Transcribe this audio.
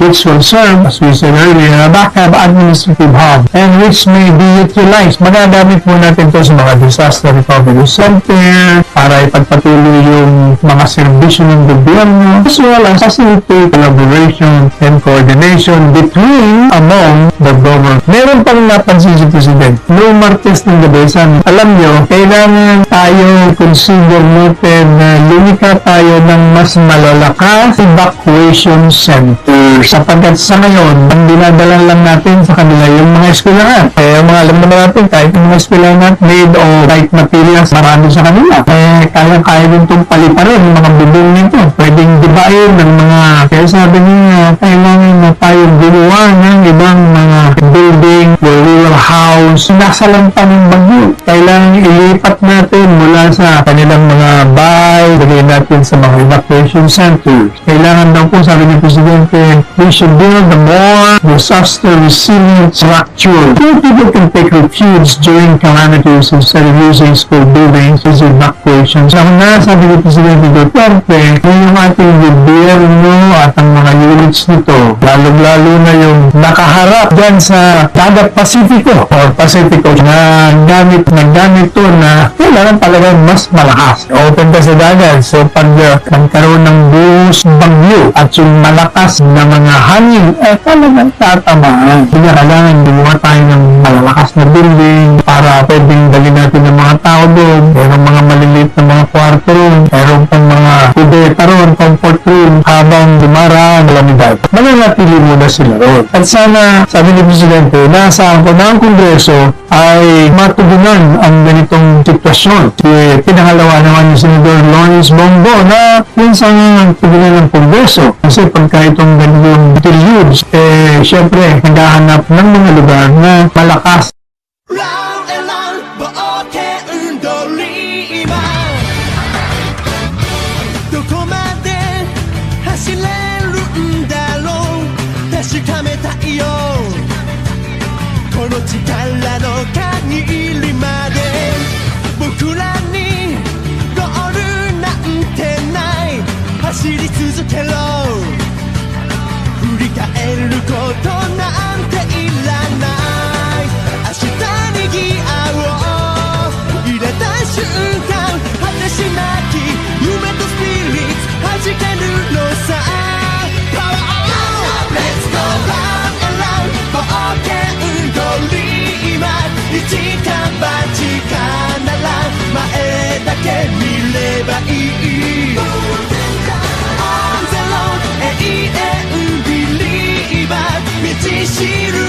which will serve, as we said earlier, a backup administrative hub and which may be utilized. Magagamit po natin ito sa mga disaster recovery center para ipagpatuloy yung mga serbisyo ng gobyerno as well as facilitate collaboration and coordination between among the government. Meron pang napansin si President noong Martes ng Gabesan. Alam nyo, kailangan tayo consider natin na lumika tayo ng mas malalakas evacuation center sapagkat sa ngayon, ang dinadala lang natin sa kanila yung mga eskwelahan. Kaya mga alam naman natin, kahit yung mga eskwelahan natin made o kahit materials, marami sa kanila. Kaya din itong paliparin yung mga bubong nito. Pwedeng dibain ng mga, kaya sabi niya, kailangan na tayo gumawa ng ibang mga building where we will house nasa lampan ng bagyo. Kailangan ilipat natin mula sa kanilang mga bahay, lagay natin sa mga evacuation centers. Kailangan daw po, sabi ni Presidente, we should build a more disaster resilient structure. Few people can take refuge during calamities instead of using school buildings as evacuation. So, sabi ni Presidente Duterte, yung ating gobyerno at ang mga units nito, lalo-lalo na yung nakaharap dyan sa Dagat Pasifiko or Pacifico na gamit to na kailangan talaga mas malakas. Open ka sa dagat. So, pag nagkaroon ng buhos bagyo at yung malakas na mga hangin, talagang tatamaan. Kaya kailangan gumawa tayo ng malalakas na building para pwedeng dali natin ng mga tao doon. Merong mga maliliit na mga kwarto roon. Merong pang mga kubeta roon, comfort room, habang dumaraan, lamidad. Mananatili muna sila roon. At sana, sabi ni Presidente, naasahan ko na ang Kongreso ay matugunan ang ganitong sitwasyon. Pinangalawa naman ni Senador Lawrence Bongo na minsan tugunan ng Kongreso. Kasi pagka itong ganitong deluge, syempre, naghahanap ng mga lugar na malakas. On the road, and believe it,